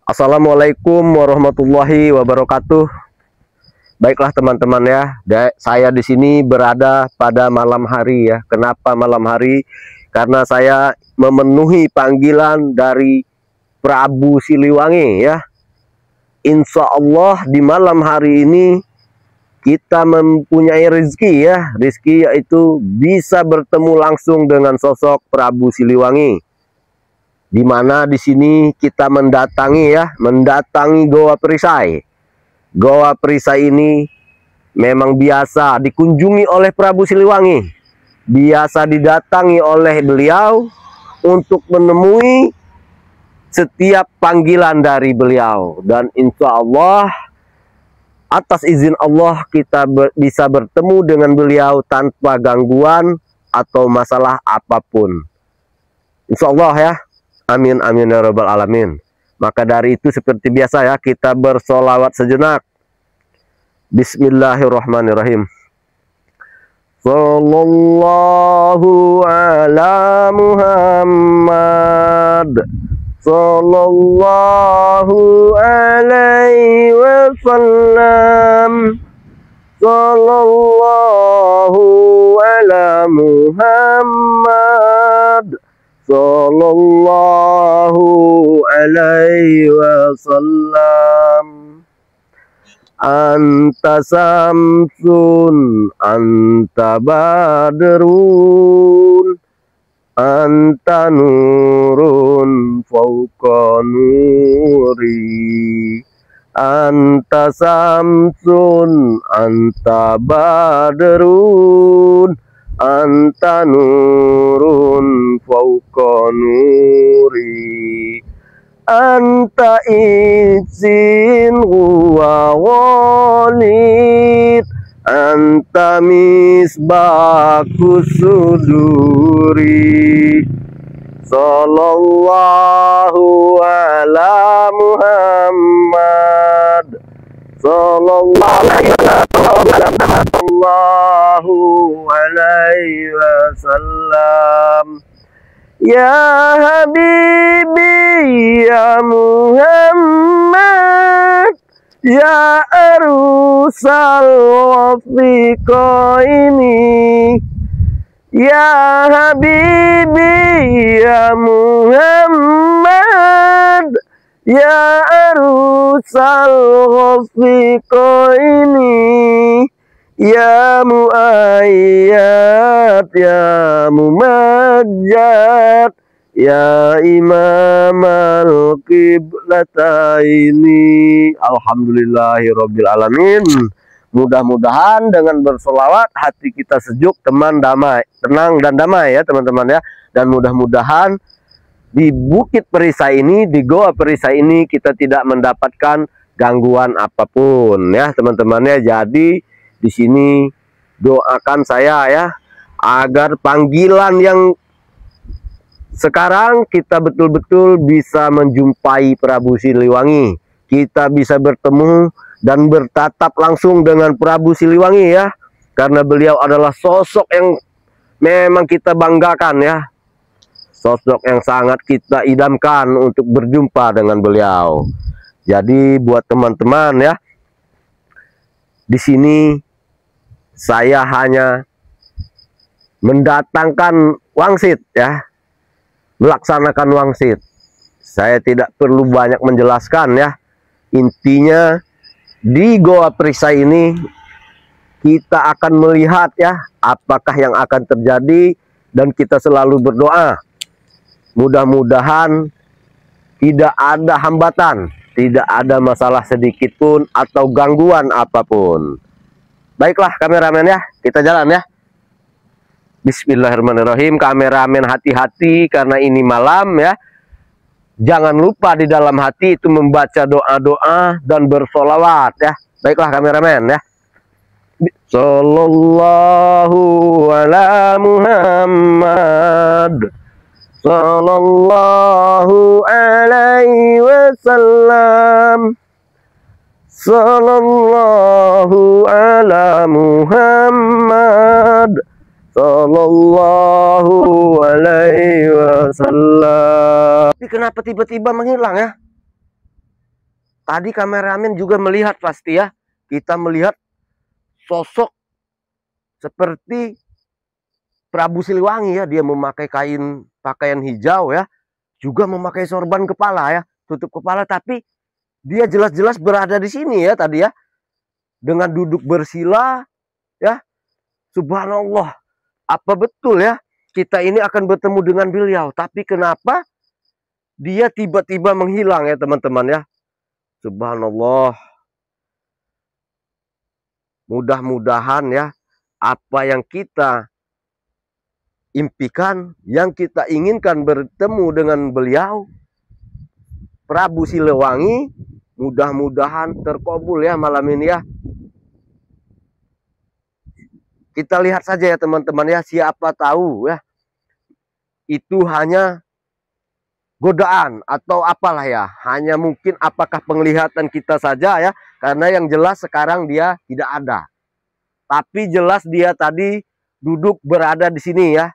Assalamualaikum warahmatullahi wabarakatuh. Baiklah teman-teman ya, saya di sini berada pada malam hari ya. Kenapa malam hari? Karena saya memenuhi panggilan dari Prabu Siliwangi ya. Insya Allah di malam hari ini kita mempunyai rezeki ya. Rezeki yaitu bisa bertemu langsung dengan sosok Prabu Siliwangi. Di mana di sini kita mendatangi Goa Perisai. Goa Perisai ini memang biasa dikunjungi oleh Prabu Siliwangi. Biasa didatangi oleh beliau untuk menemui setiap panggilan dari beliau. Dan insya Allah atas izin Allah kita bisa bertemu dengan beliau tanpa gangguan atau masalah apapun. Insya Allah ya. Amin amin ya rabbal alamin. Maka dari itu seperti biasa ya, kita bersolawat sejenak. Bismillahirrahmanirrahim. Sallallahu ala Muhammad, sallallahu alaihi wasallam, sallallahu ala Muhammad, sallallahu alaihi wasallam. Anta samsun, anta badrun, anta nurun fauqa nuri. Anta samsun, anta badrun, anta nurun fauqa nuri. Anta izin huwa walid, anta misbaku suduri. Sallallahu ala Muhammad, sallallahu alaihi wasallam. Ya Habibi ya Muhammad, ya arusal wafiqaini. Ya Habibi ya Muhammad, ya arusal wafiqaini. Ya muayyad ya mumajjad, ya imam al-qiblataini. Alhamdulillahirabbil alamin. Mudah-mudahan dengan bersolawat hati kita sejuk, tenang dan damai ya teman-teman ya. Dan mudah-mudahan di Bukit Perisai ini, di Goa Perisai ini kita tidak mendapatkan gangguan apapun ya teman-teman ya. Jadi di sini doakan saya ya, agar panggilan yang sekarang kita betul-betul bisa menjumpai Prabu Siliwangi. Kita bisa bertemu dan bertatap langsung dengan Prabu Siliwangi ya. Karena beliau adalah sosok yang memang kita banggakan ya. Sosok yang sangat kita idamkan untuk berjumpa dengan beliau. Jadi buat teman-teman ya, di sini saya hanya mendatangkan wangsit ya, melaksanakan wangsit. Saya tidak perlu banyak menjelaskan ya. Intinya di Goa Perisai ini kita akan melihat ya apakah yang akan terjadi, dan kita selalu berdoa mudah-mudahan tidak ada hambatan, tidak ada masalah sedikit pun atau gangguan apapun. Baiklah kameramen ya, kita jalan ya. Bismillahirrahmanirrahim. Kameramen hati-hati karena ini malam ya. Jangan lupa di dalam hati itu membaca doa-doa dan bersolawat ya. Baiklah kameramen ya. Sallallahu ala Muhammad, sallallahu alaihi wasallam, sallallahu ala Muhammad, sallallahu alaihi wasallam. Tapi kenapa tiba-tiba menghilang ya? Tadi kameramen juga melihat pasti ya. Kita melihat sosok seperti Prabu Siliwangi ya. Dia memakai pakaian hijau ya. Juga memakai sorban kepala ya. Tutup kepala, tapi dia jelas-jelas berada di sini ya tadi ya. Dengan duduk bersila ya. Subhanallah. Apa betul ya? Kita ini akan bertemu dengan beliau. Tapi kenapa dia tiba-tiba menghilang ya teman-teman ya. Subhanallah. Mudah-mudahan ya, apa yang kita impikan, yang kita inginkan bertemu dengan beliau, Prabu Siliwangi, mudah-mudahan terkabul ya malam ini ya. Kita lihat saja ya teman-teman ya, siapa tahu ya, itu hanya godaan atau apalah ya, hanya mungkin apakah penglihatan kita saja ya, karena yang jelas sekarang dia tidak ada, tapi jelas dia tadi duduk berada di sini ya.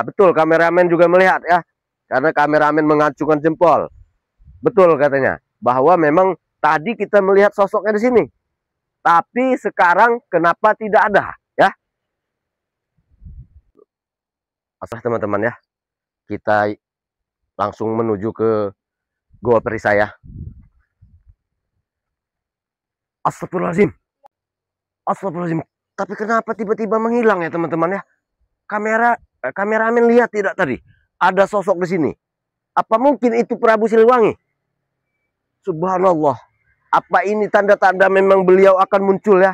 Betul, kameramen juga melihat ya, karena kameramen mengacungkan jempol, betul katanya bahwa memang tadi kita melihat sosoknya di sini, tapi sekarang kenapa tidak ada ya. Asal teman-teman ya, kita langsung menuju ke Goa Perisaya. Astagfirullahaladzim. Astagfirullahaladzim. Tapi kenapa tiba-tiba menghilang ya teman-teman ya? Kameramen lihat tidak tadi? Ada sosok di sini. Apa mungkin itu Prabu Siliwangi? Subhanallah. Apa ini tanda-tanda memang beliau akan muncul ya?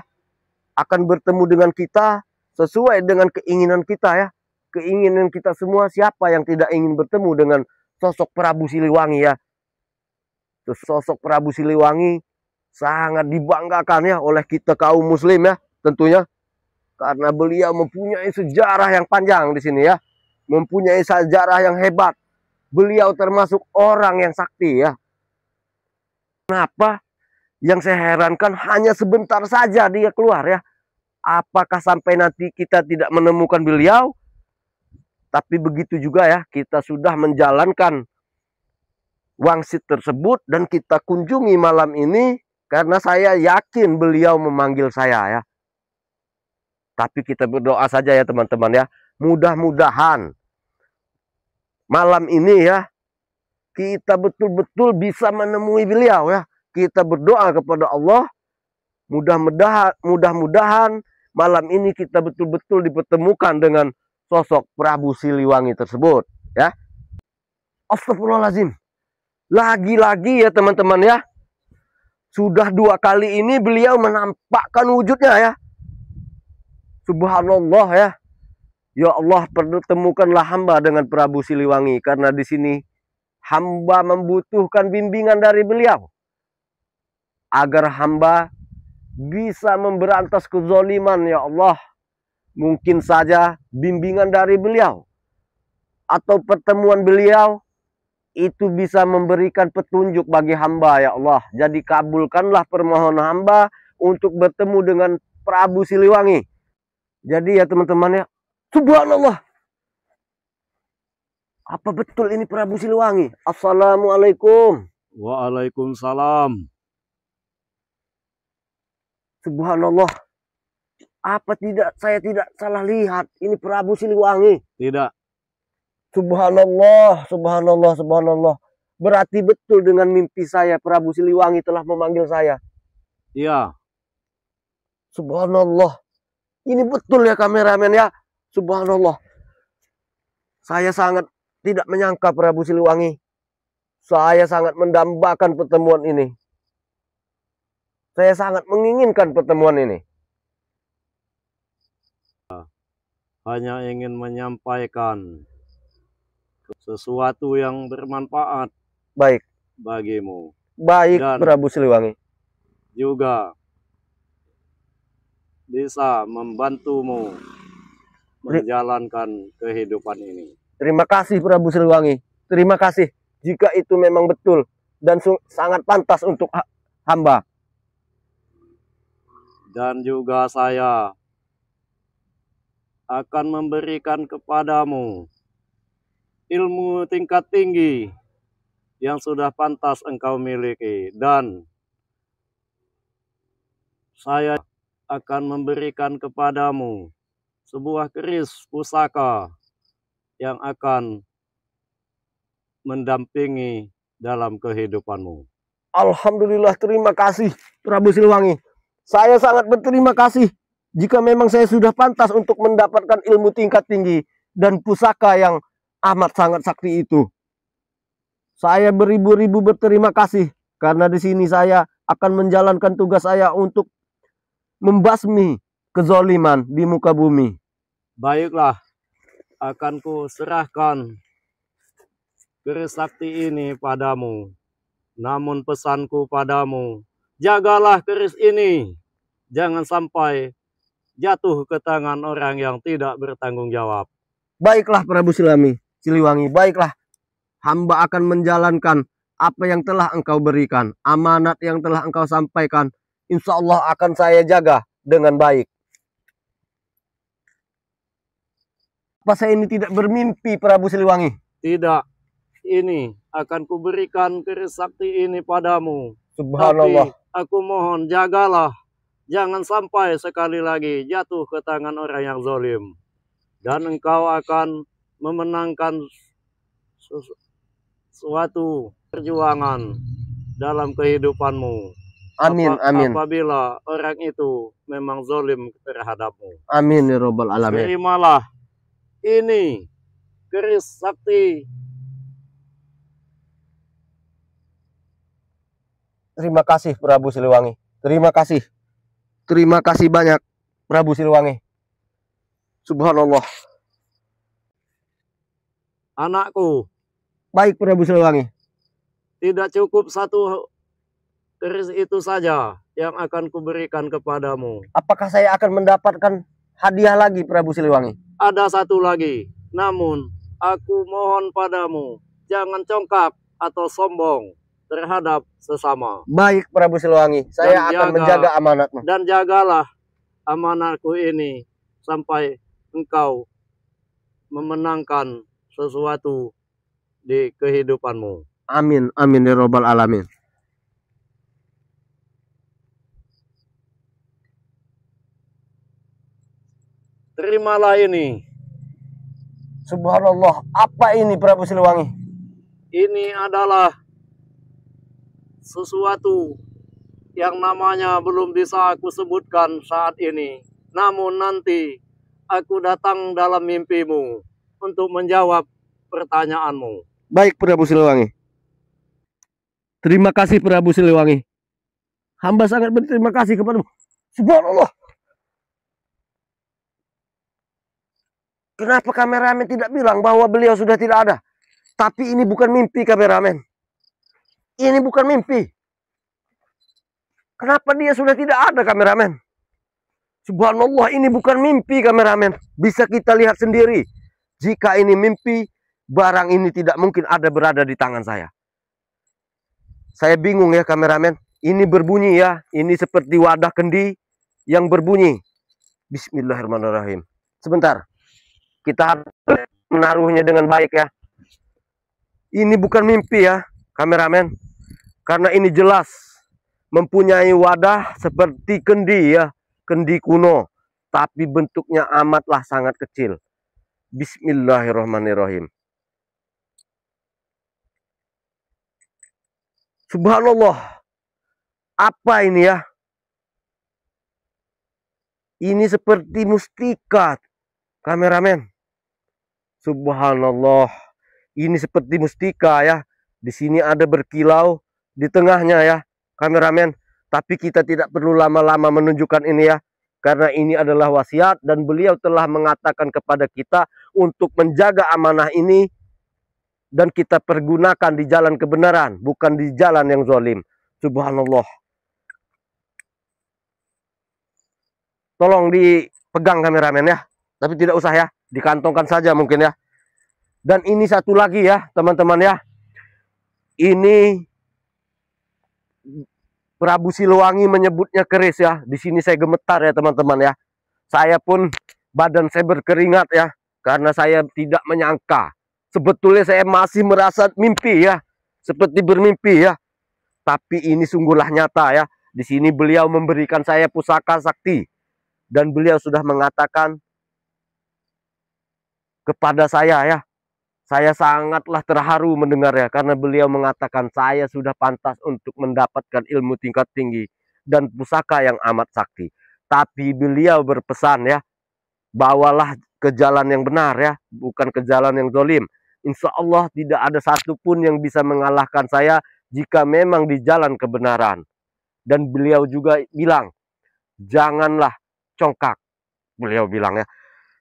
Akan bertemu dengan kita sesuai dengan keinginan kita ya. Keinginan kita semua, siapa yang tidak ingin bertemu dengan sosok Prabu Siliwangi ya. Sosok Prabu Siliwangi sangat dibanggakan ya oleh kita kaum muslim ya tentunya. Karena beliau mempunyai sejarah yang panjang di sini ya. Mempunyai sejarah yang hebat. Beliau termasuk orang yang sakti ya. Kenapa? Yang saya herankan hanya sebentar saja dia keluar ya. Apakah sampai nanti kita tidak menemukan beliau? Tapi begitu juga ya, kita sudah menjalankan wangsit tersebut dan kita kunjungi malam ini karena saya yakin beliau memanggil saya ya. Tapi kita berdoa saja ya teman-teman ya. Mudah-mudahan malam ini ya kita betul-betul bisa menemui beliau ya. Kita berdoa kepada Allah, mudah-mudahan malam ini kita betul-betul dipertemukan dengan sosok Prabu Siliwangi tersebut ya. Astagfirullahaladzim. Lagi-lagi ya teman-teman ya, sudah 2 kali ini beliau menampakkan wujudnya ya. Subhanallah ya. Ya Allah, pertemukanlah hamba dengan Prabu Siliwangi, karena di sini hamba membutuhkan bimbingan dari beliau agar hamba bisa memberantas kezaliman ya Allah. Mungkin saja bimbingan dari beliau atau pertemuan beliau itu bisa memberikan petunjuk bagi hamba ya Allah. Jadi kabulkanlah permohonan hamba untuk bertemu dengan Prabu Siliwangi. Jadi ya teman-teman ya, subhanallah. Apa betul ini Prabu Siliwangi? Assalamualaikum. Waalaikumsalam. Subhanallah. Apa saya tidak salah lihat? Ini Prabu Siliwangi. Tidak. Subhanallah, subhanallah, subhanallah. Berarti betul dengan mimpi saya, Prabu Siliwangi telah memanggil saya. Iya. Subhanallah. Ini betul ya kameramen ya. Subhanallah. Saya sangat tidak menyangka Prabu Siliwangi. Saya sangat mendambakan pertemuan ini. Saya sangat menginginkan pertemuan ini. Hanya ingin menyampaikan sesuatu yang bermanfaat. Baik. Bagimu. Baik, dan Prabu Siliwangi. Juga bisa membantumu menjalankan kehidupan ini. Terima kasih Prabu Siliwangi. Terima kasih. Jika itu memang betul dan sangat pantas untuk hamba. Dan juga saya akan memberikan kepadamu ilmu tingkat tinggi yang sudah pantas engkau miliki. Dan saya akan memberikan kepadamu sebuah keris pusaka yang akan mendampingi dalam kehidupanmu. Alhamdulillah, terima kasih Prabu Siliwangi. Saya sangat berterima kasih jika memang saya sudah pantas untuk mendapatkan ilmu tingkat tinggi dan pusaka yang amat sangat sakti itu. Saya beribu-ribu berterima kasih karena di sini saya akan menjalankan tugas saya untuk membasmi kezoliman di muka bumi. Baiklah, akan ku serahkan keris sakti ini padamu. Namun pesanku padamu, jagalah keris ini. Jangan sampai jatuh ke tangan orang yang tidak bertanggung jawab. Baiklah Prabu Siliwangi, baiklah. Hamba akan menjalankan apa yang telah engkau berikan. Amanat yang telah engkau sampaikan, insya Allah akan saya jaga dengan baik. Apa saya ini tidak bermimpi Prabu Siliwangi? Tidak, ini akan kuberikan keris sakti ini padamu. Subhanallah. Tapi aku mohon jagalah. Jangan sampai sekali lagi jatuh ke tangan orang yang zalim. Dan engkau akan memenangkan suatu perjuangan dalam kehidupanmu. Amin, amin. Apabila orang itu memang zalim terhadapmu. Amin ya Rabbal Alamin. Terimalah ini keris sakti. Terima kasih Prabu Siliwangi. Terima kasih. Terima kasih banyak Prabu Siliwangi. Subhanallah. Anakku, Baik Prabu Siliwangi. tidak cukup satu keris itu saja yang akan kuberikan kepadamu. Apakah saya akan mendapatkan hadiah lagi Prabu Siliwangi? Ada satu lagi. Namun, aku mohon padamu, jangan congkak atau sombong terhadap sesama. Baik Prabu Siliwangi, saya akan menjaga amanatmu. Dan jagalah amanatku ini sampai engkau memenangkan sesuatu di kehidupanmu. Amin, amin ya Rabbal Alamin. Terimalah ini. Subhanallah, apa ini Prabu Siliwangi? Ini adalah sesuatu yang namanya belum bisa aku sebutkan saat ini. Namun nanti aku datang dalam mimpimu untuk menjawab pertanyaanmu. Baik Prabu Siliwangi. Terima kasih Prabu Siliwangi. Hamba sangat berterima kasih kepadamu. Subhanallah. Kenapa kameramen tidak bilang bahwa beliau sudah tidak ada? Tapi ini bukan mimpi kameramen. Ini bukan mimpi. Kenapa dia sudah tidak ada kameramen? Subhanallah, ini bukan mimpi kameramen. Bisa kita lihat sendiri. Jika ini mimpi, barang ini tidak mungkin ada berada di tangan saya. Saya bingung ya kameramen. Ini berbunyi ya. Ini seperti wadah kendi yang berbunyi. Bismillahirrahmanirrahim. Sebentar. Kita harus menaruhnya dengan baik ya. Ini bukan mimpi ya kameramen. Karena ini jelas mempunyai wadah seperti kendi ya. Kendi kuno. Tapi bentuknya amatlah sangat kecil. Bismillahirrahmanirrahim. Subhanallah. Apa ini ya? Ini seperti mustika kameramen. Subhanallah. Ini seperti mustika ya. Di sini ada berkilau di tengahnya ya kameramen. Tapi kita tidak perlu lama-lama menunjukkan ini ya. Karena ini adalah wasiat dan beliau telah mengatakan kepada kita untuk menjaga amanah ini. Dan kita pergunakan di jalan kebenaran. Bukan di jalan yang zalim. Subhanallah. Tolong dipegang kameramen ya. Tapi tidak usah ya. Dikantongkan saja mungkin ya. Dan ini satu lagi ya teman-teman ya. Ini Prabu Siliwangi menyebutnya keris ya. Di sini saya gemetar ya teman-teman ya. Saya pun badan saya berkeringat ya. Karena saya tidak menyangka. Sebetulnya saya masih merasa mimpi ya. Seperti bermimpi ya. Tapi ini sungguhlah nyata ya. Di sini beliau memberikan saya pusaka sakti. Dan beliau sudah mengatakan kepada saya ya, saya sangatlah terharu mendengarnya karena beliau mengatakan saya sudah pantas untuk mendapatkan ilmu tingkat tinggi dan pusaka yang amat sakti. Tapi beliau berpesan ya, bawalah ke jalan yang benar ya, bukan ke jalan yang zalim. Insya Allah tidak ada satupun yang bisa mengalahkan saya jika memang di jalan kebenaran. Dan beliau juga bilang, janganlah congkak. Beliau bilang ya.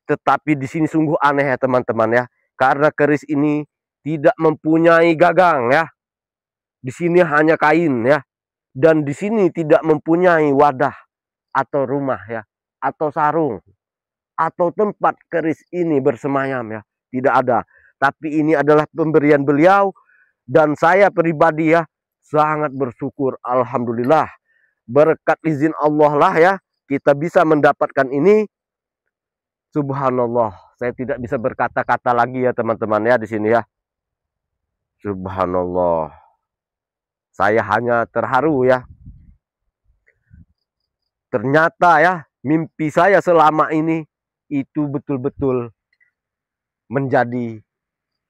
Tetapi di sini sungguh aneh ya teman-teman ya. Karena keris ini tidak mempunyai gagang ya. Di sini hanya kain ya. Dan di sini tidak mempunyai wadah atau rumah ya. Atau sarung. Atau tempat keris ini bersemayam ya. Tidak ada. Tapi ini adalah pemberian beliau. Dan saya pribadi ya, sangat bersyukur. Alhamdulillah. Berkat izin Allah lah ya, kita bisa mendapatkan ini. Subhanallah. Saya tidak bisa berkata-kata lagi ya teman-teman ya di sini ya. Subhanallah. Saya hanya terharu ya. Ternyata ya, mimpi saya selama ini itu betul-betul menjadi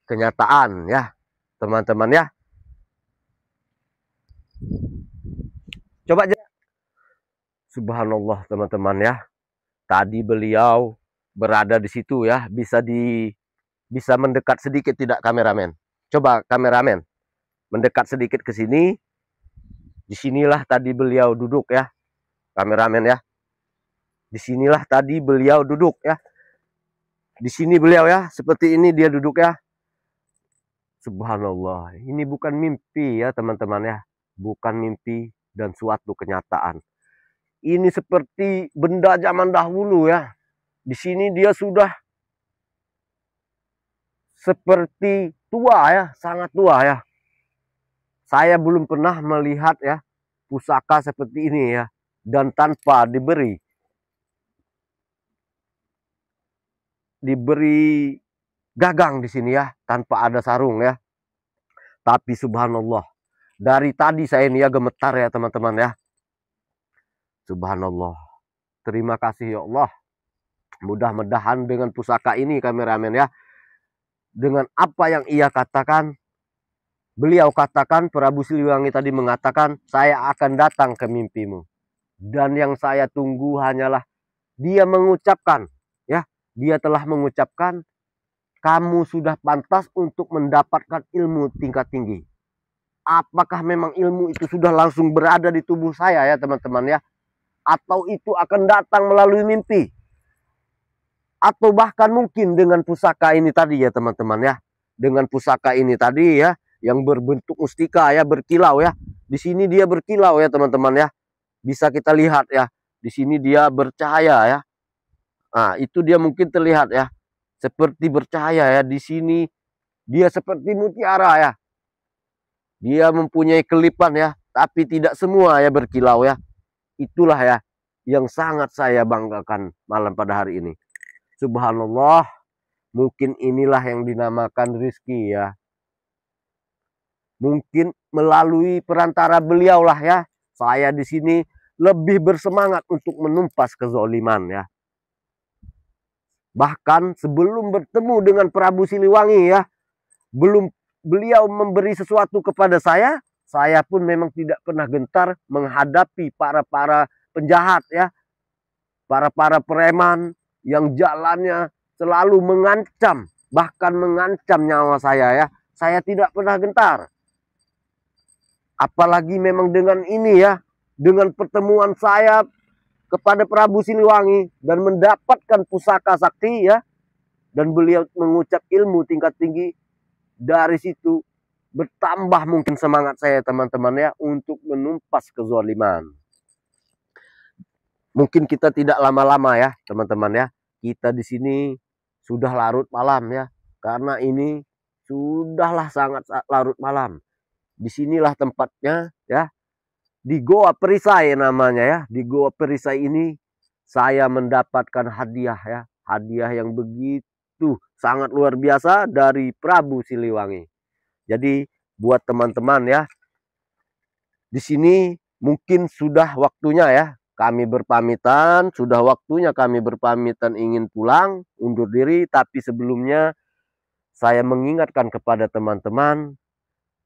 kenyataan ya, teman-teman ya. Coba aja. Subhanallah teman-teman ya. Tadi beliau berada di situ ya, bisa mendekat sedikit tidak kameramen? Coba kameramen mendekat sedikit ke sini. Disinilah tadi beliau duduk ya, kameramen ya. Disinilah tadi beliau duduk ya. Di sini beliau ya, seperti ini dia duduk ya. Subhanallah, ini bukan mimpi ya teman-teman ya, bukan mimpi dan suatu kenyataan. Ini seperti benda zaman dahulu ya. Di sini dia sudah seperti tua ya, sangat tua ya. Saya belum pernah melihat ya pusaka seperti ini ya, dan tanpa diberi gagang di sini ya, tanpa ada sarung ya. Tapi subhanallah, dari tadi saya ini ya gemetar ya teman-teman ya. Subhanallah. Terima kasih ya Allah. Mudah-mudahan dengan pusaka ini kameramen ya, dengan apa yang ia katakan, beliau katakan, Prabu Siliwangi tadi mengatakan, saya akan datang ke mimpimu. Dan yang saya tunggu hanyalah dia mengucapkan ya, dia telah mengucapkan, kamu sudah pantas untuk mendapatkan ilmu tingkat tinggi. Apakah memang ilmu itu sudah langsung berada di tubuh saya ya teman-teman ya, atau itu akan datang melalui mimpi, atau bahkan mungkin dengan pusaka ini tadi ya teman-teman ya, dengan pusaka ini tadi ya, yang berbentuk mustika ya, berkilau ya. Di sini dia berkilau ya teman-teman ya, bisa kita lihat ya. Di sini dia bercahaya ya. Nah itu dia mungkin terlihat ya, seperti bercahaya ya. Di sini dia seperti mutiara ya. Dia mempunyai kelipan ya, tapi tidak semua ya berkilau ya. Itulah ya yang sangat saya banggakan malam pada hari ini. Subhanallah, mungkin inilah yang dinamakan rezeki ya. Mungkin melalui perantara beliau lah ya, saya di sini lebih bersemangat untuk menumpas kezoliman ya. Bahkan sebelum bertemu dengan Prabu Siliwangi ya, belum beliau memberi sesuatu kepada saya pun memang tidak pernah gentar menghadapi para penjahat ya, para preman yang jalannya selalu mengancam, bahkan mengancam nyawa saya ya. Saya tidak pernah gentar. Apalagi memang dengan ini ya, dengan pertemuan saya kepada Prabu Siliwangi dan mendapatkan pusaka sakti ya, dan beliau mengucap ilmu tingkat tinggi. Dari situ bertambah mungkin semangat saya teman-teman ya, untuk menumpas kezaliman. Mungkin kita tidak lama-lama ya teman-teman ya, kita di sini sudah larut malam ya, karena ini sudahlah sangat larut malam. Disinilah tempatnya ya, di Goa Perisai namanya ya. Di Goa Perisai ini saya mendapatkan hadiah ya, hadiah yang begitu sangat luar biasa dari Prabu Siliwangi. Jadi buat teman-teman ya, di sini mungkin sudah waktunya ya kami berpamitan, sudah waktunya kami berpamitan ingin pulang, undur diri. Tapi sebelumnya saya mengingatkan kepada teman-teman,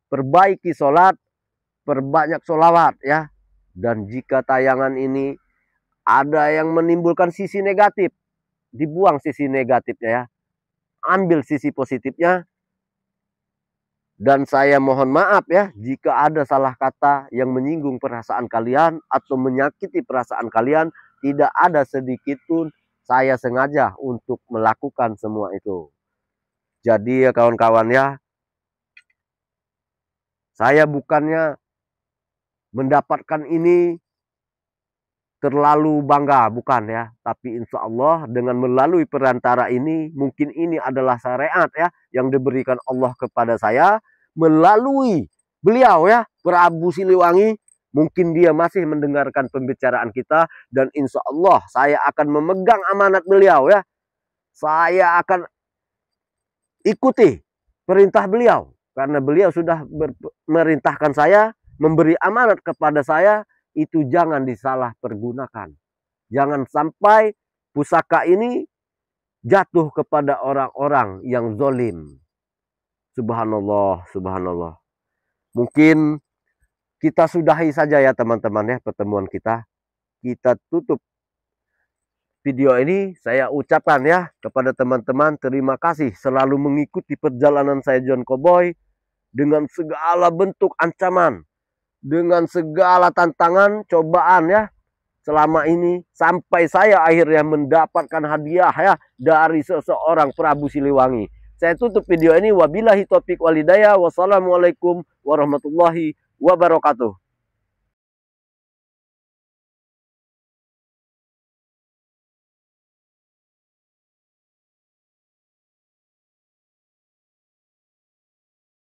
perbaiki sholat, perbanyak sholawat ya. Dan jika tayangan ini ada yang menimbulkan sisi negatif, dibuang sisi negatifnya ya, ambil sisi positifnya. Dan saya mohon maaf ya jika ada salah kata yang menyinggung perasaan kalian atau menyakiti perasaan kalian. Tidak ada sedikit pun saya sengaja untuk melakukan semua itu. Jadi ya kawan-kawan ya, saya bukannya mendapatkan ini terlalu bangga, bukan ya. Tapi insya Allah dengan melalui perantara ini, mungkin ini adalah syariat ya yang diberikan Allah kepada saya melalui beliau ya, Prabu Siliwangi. Mungkin dia masih mendengarkan pembicaraan kita, dan insya Allah saya akan memegang amanat beliau ya. Saya akan ikuti perintah beliau, karena beliau sudah memerintahkan saya, memberi amanat kepada saya. Itu jangan disalahpergunakan. Jangan sampai pusaka ini jatuh kepada orang-orang yang zalim. Subhanallah, subhanallah. Mungkin kita sudahi saja ya teman-teman ya pertemuan kita. Kita tutup video ini. Saya ucapkan ya kepada teman-teman, terima kasih selalu mengikuti perjalanan saya John Cowboy dengan segala bentuk ancaman, dengan segala tantangan, cobaan ya selama ini, sampai saya akhirnya mendapatkan hadiah ya dari seseorang Prabu Siliwangi. Saya tutup video ini, wabillahi taufiq walhidayah, wassalamualaikum warahmatullahi wabarakatuh.